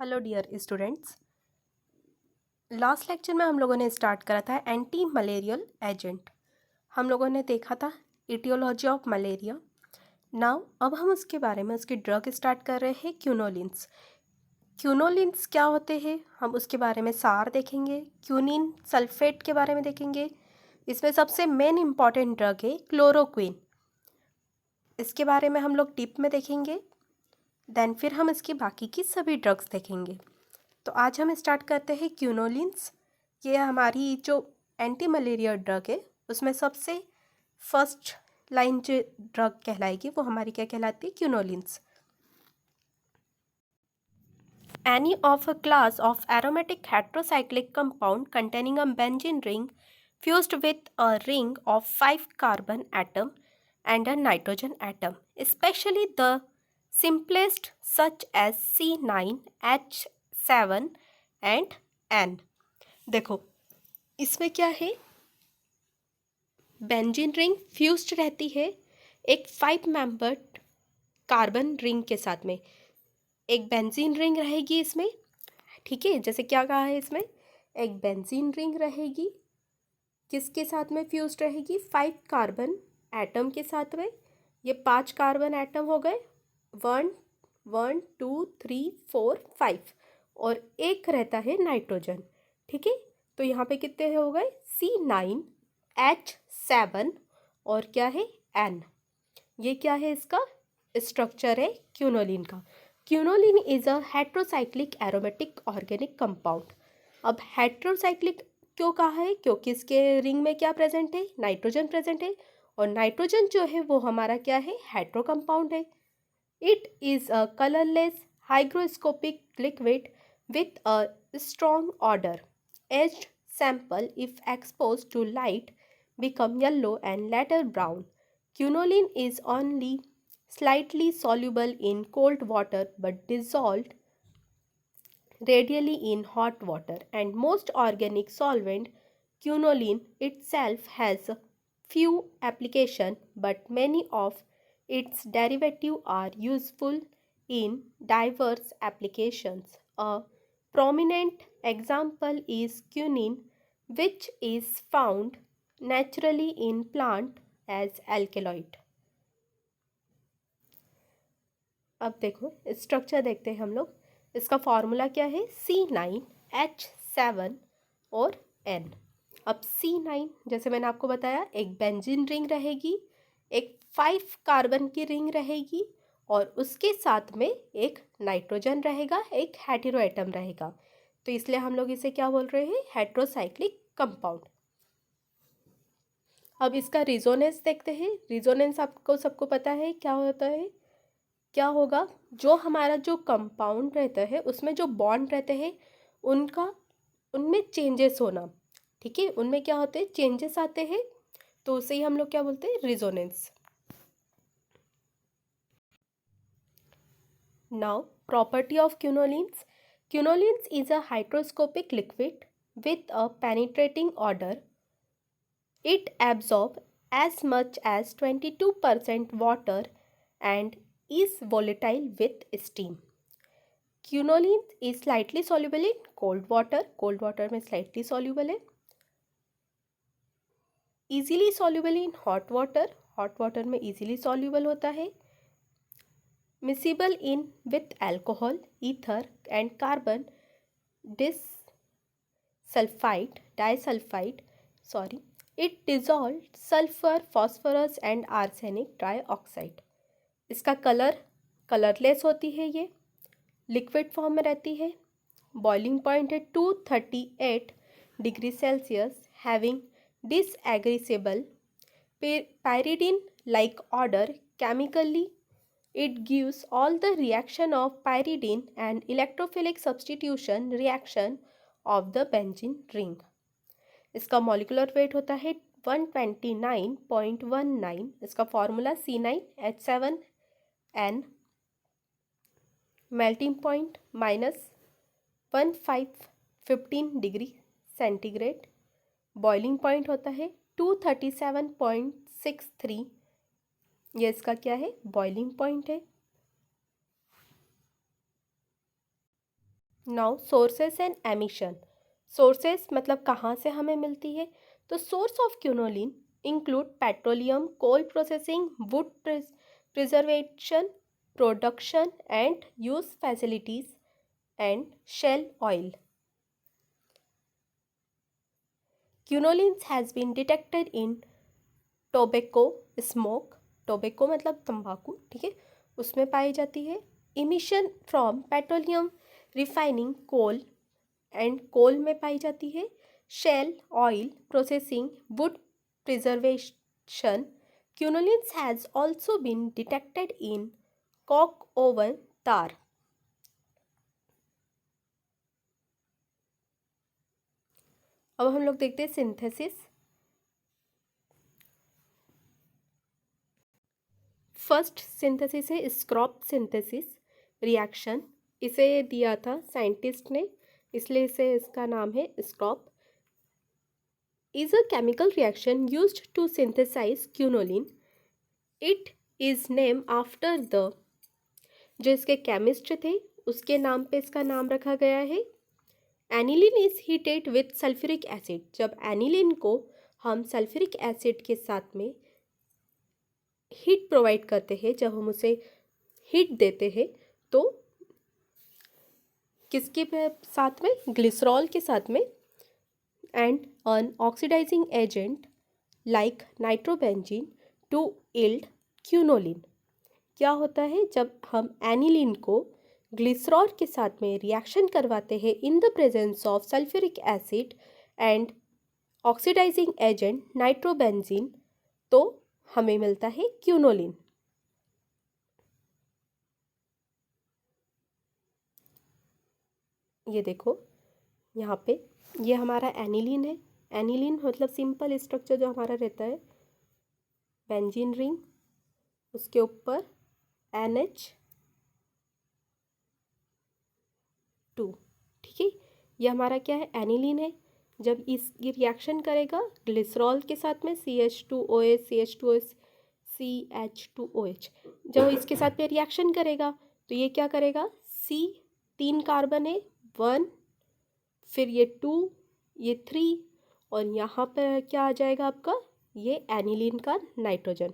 Hello dear students. Last lecture में हम लोगों ने स्टार्ट करा था एंटी मलेरियल एजेंट। हम लोगों ने देखा था इटियोलॉजी ऑफ मलेरिया। नाउ अब हम उसके बारे में उसकी ड्रग स्टार्ट कर रहे हैं क्यूनोलिन्स। क्यूनोलिन्स क्या होते हैं हम उसके बारे में सार देखेंगे। क्यूनिन सल्फेट के बारे में देखेंगे। इसमें सबसे मेन इम्पॉर्टेंट ड्रग है क्लोरोक्विन। इसके बारे में हम लोग डिप में देखेंगे। देन फिर हम इसकी बाकी की सभी ड्रग्स देखेंगे। तो आज हम स्टार्ट करते हैं क्यूनोलिन्स। ये हमारी जो एंटी मलेरिया ड्रग है उसमें सबसे फर्स्ट लाइन जो ड्रग कहलाएगी वो हमारी क्या कहलाती है, quinolines. Any of a class of aromatic heterocyclic compound containing a benzene ring fused with a ring of 5 carbon atom and a nitrogen atom, especially the simplest such as C9, H7 and N। देखो इसमें क्या है, benzene ring fused रहती है एक 5 membered carbon ring के साथ में। एक बेंजीन रिंग रहेगी इसमें, ठीक है। जैसे क्या कहा है इसमें, एक बेंजीन रिंग रहेगी किसके साथ में फ्यूज्ड रहेगी, 5 कार्बन एटम के साथ में। ये 5 कार्बन एटम हो गए, 1 1 2 3 4 5, और एक रहता है नाइट्रोजन, ठीक है। तो यहाँ पे कितने हो गए, C9H7 और क्या है N। ये क्या है, इसका स्ट्रक्चर है क्यूनोलिन का। Quinoline is a heterocyclic aromatic organic compound. अब हेट्रोसाइक्लिक क्यों कहा है, क्योंकि इसके रिंग में क्या प्रेजेंट है, नाइट्रोजन प्रेजेंट है, और नाइट्रोजन जो है वो हमारा क्या है, हेट्रो कंपाउंड है। It is a colourless hygroscopic liquid with a strong odor. Aged sample, if exposed to light, become yellow and later brown. Quinoline is only slightly soluble in cold water but dissolved radially in hot water, and most organic solvent quinoline itself has few application, but many of its derivatives are useful in diverse applications. A prominent example is quinine, which is found naturally in plant as alkaloid। अब देखो structure देखते हैं हम लोग। इसका formula क्या है, C9H7 और N। अब C9 जैसे मैंने आपको बताया एक बेंजीन रिंग रहेगी, एक 5 कार्बन की रिंग रहेगी, और उसके साथ में एक नाइट्रोजन रहेगा, एक हेटेरो एटम रहेगा। तो इसलिए हम लोग इसे क्या बोल रहे हैं, हेट्रोसाइक्लिक कंपाउंड। अब इसका रिजोनेंस देखते हैं। रिजोनेंस आपको सबको पता है क्या होता है, क्या होगा, जो हमारा जो कंपाउंड रहता है उसमें जो बॉन्ड रहते हैं उनमें चेंजेस होना, ठीक है। उनमें क्या होते हैं, चेंजेस आते हैं, तो उसे ही हम लोग क्या बोलते हैं, resonance. Now property of quinolines. Quinolines is a hygroscopic liquid with a penetrating order. It absorb as much as 22% water and is volatile with steam. Quinoline is slightly soluble in cold water, cold water में slightly soluble है। easily soluble in hot water, hot water में easily soluble होता है। miscible in with alcohol, ether and carbon disulfide, sorry, it dissolved sulfur, phosphorus and arsenic trioxide। इसका colourless होती है, ये liquid form में रहती है। बॉइलिंग पॉइंट है 238 degree Celsius, having disagreeable pyridine like order chemically। it gives all the reaction of pyridine and electrophilic substitution reaction of the benzene ring। इसका molecular weight होता है 129.19। इसका formula C9H7N। Melting point -15 degree centigrade. Boiling point होता है 237.63। ये इसका क्या है, बॉइलिंग पॉइंट है। Now sources and emission. Sources मतलब कहाँ से हमें मिलती है, तो source of quinoline include petroleum, coal processing, wood preservation, production and use facilities and shale oil. Quinolines has been detected in tobacco smoke, tobacco मतलब तंबाकू, ठीक है, उसमें पाई जाती है. Emission from petroleum refining coal and coal में पाई जाती है. Shale oil processing, wood preservation. Quinolines has also been detected in coke oven tar. अब हम लोग देखते हैं सिंथेसिस. फर्स्ट सिंथेसिस है स्क्रॉप सिंथेसिस रिएक्शन. इसे दिया था साइंटिस्ट ने, इसलिए इसे इसका नाम है Skraup. Is a chemical reaction used to synthesize quinoline. It is name after the, जो इसके केमिस्ट थे उसके नाम पे इसका नाम रखा गया है. Aniline is heated with sulphuric acid. जब एनिलीन को हम सल्फ्यूरिक एसिड के साथ में हीट प्रोवाइड करते हैं, जब हम उसे हीट देते हैं, तो किसके साथ में, ग्लिसरॉल के साथ में. And an oxidising agent like nitrobenzene to yield quinoline. क्या होता है, जब हम एनिलीन को ग्लिसरॉल के साथ में रिएक्शन करवाते हैं in the presence of sulphuric acid and oxidising agent nitrobenzene, तो हमें मिलता है क्यूनोलिन. ये देखो यहाँ पे, ये हमारा एनिलीन है. एनिलीन मतलब सिंपल स्ट्रक्चर जो हमारा रहता है, बेंजीन रिंग, उसके ऊपर NH2, ठीक है. ये हमारा क्या है, एनिलीन है. जब ये रिएक्शन करेगा ग्लिसरॉल के साथ में CH2OH CH2OH CH2OH, जब इसके साथ में रिएक्शन करेगा तो ये क्या करेगा, C 3 कार्बन है, 1, फिर ये 2, ये 3, और यहाँ पर क्या आ जाएगा आपका, ये एनिलीन का नाइट्रोजन.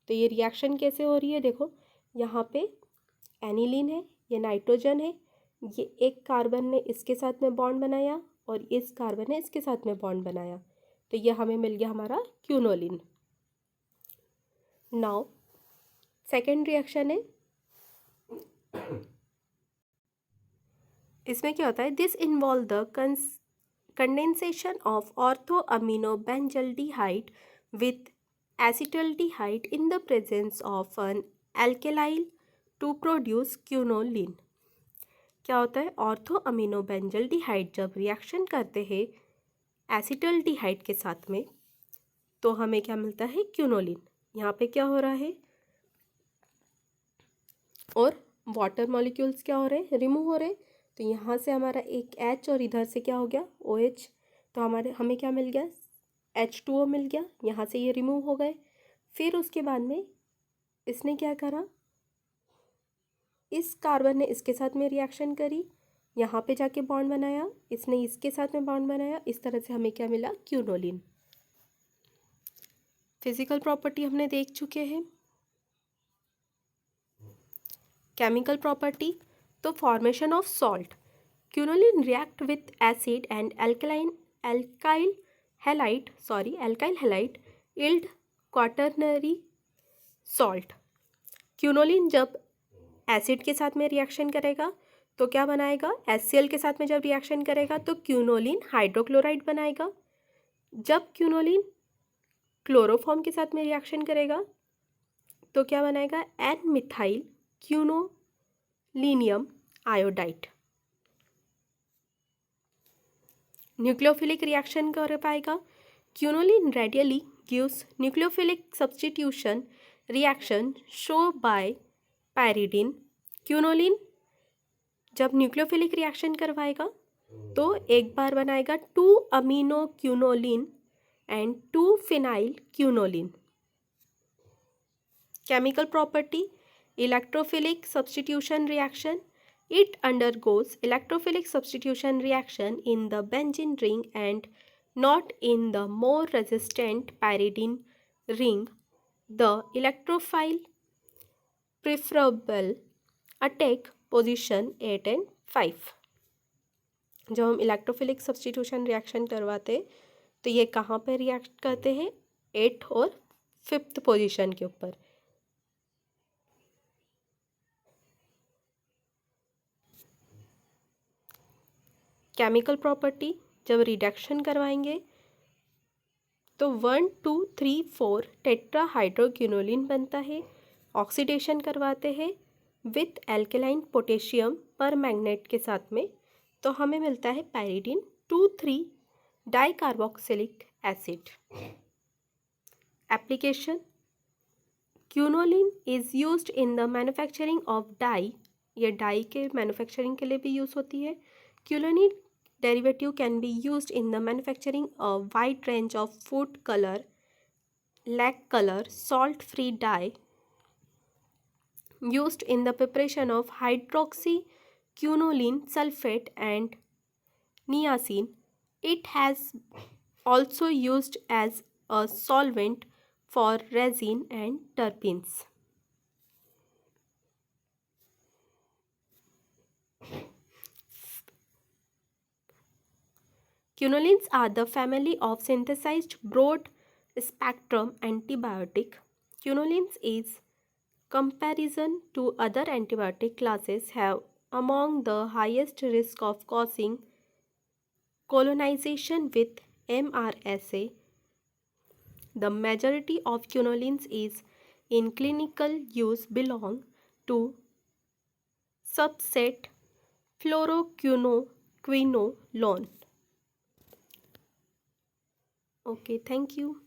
तो ये रिएक्शन कैसे हो रही है, देखो यहाँ पे एनिलीन है, ये नाइट्रोजन है, ये एक कार्बन ने इसके साथ में बॉन्ड बनाया और इस कार्बन ने इसके साथ में बॉन्ड बनाया, तो ये हमें मिल गया हमारा क्यूनोलिन. नाउ सेकेंड रिएक्शन है, इसमें क्या होता है, this involve the condensation of ortho amino benzaldehyde with acetaldehyde in the presence of an alkali to produce quinoline. क्या होता है, ऑर्थो अमीनो बेंजल्डिहाइड जब रिएक्शन करते हैं एसिटल्डिहाइड के साथ में, तो हमें क्या मिलता है, क्यूनोलिन. यहाँ पे क्या हो रहा है, और वाटर मॉलिक्यूल्स क्या हो रहे हैं, रिमूव हो रहे हैं. तो यहाँ से हमारा एक H और इधर से क्या हो गया, OH. तो हमें क्या मिल गया, H2O मिल गया. यहाँ से ये रिमूव हो गए. फिर उसके बाद में इसने क्या करा, इस कार्बन ने इसके साथ में रिएक्शन करी, यहाँ पे जाके बॉन्ड बनाया, इसने इसके साथ में बॉन्ड बनाया. इस तरह से हमें क्या मिला, क्यूनोलिन. फिजिकल प्रॉपर्टी हमने देख चुके हैं. केमिकल प्रॉपर्टी, तो formation of salt. Quinoline react with acid and alkyl halide yield quaternary salt. Quinoline जब एसिड के साथ में रिएक्शन करेगा तो क्या बनाएगा, HCl के साथ में जब रिएक्शन करेगा तो क्यूनोलिन हाइड्रोक्लोराइड बनाएगा. जब क्यूनोलिन क्लोरोफॉर्म के साथ में रिएक्शन करेगा तो क्या बनाएगा, N methyl quinolinium iodide. Nucleophilic reaction कर पाएगा. Quinoline readily gives nucleophilic substitution reaction show by pyridine. Quinoline जब न्यूक्लियोफिलिक रिएक्शन करवाएगा तो एक बार बनाएगा 2 amino quinoline and 2 phenyl quinoline. Chemical property, electrophilic substitution reaction It undergoes electrophilic substitution reaction in the benzene ring and not in the more resistant pyridine ring. The electrophile preferable attack position 8 and 5. जब हम electrophilic substitution reaction करवाते तो ये कहाँ पे react करते हैं? 8 और 5th पोजीशन के ऊपर. केमिकल प्रॉपर्टी जब रिडक्शन करवाएंगे तो 1 2 3 4 टेट्राहाइड्रोक्विनोलिन बनता है. ऑक्सीडेशन करवाते हैं with alkaline potassium permanganate के साथ में तो हमें मिलता है pyridine 2,3 dicarboxylic acid. Application quinoline is used in the manufacturing of dye. ये डाई के मैन्युफैक्चरिंग के लिए भी यूज़ होती है. Quinoline derivative can be used in the manufacturing a wide range of food color, lac color, salt-free dye used in the preparation of hydroxyquinoline sulfate and niacin. It has also used as a solvent for resin and terpenes. Quinolines are the family of synthesized broad-spectrum antibiotic. Quinolines is comparison to other antibiotic classes have among the highest risk of causing colonization with MRSA. The majority of quinolines is in clinical use belong to subset fluoroquinolone. Okay, thank you.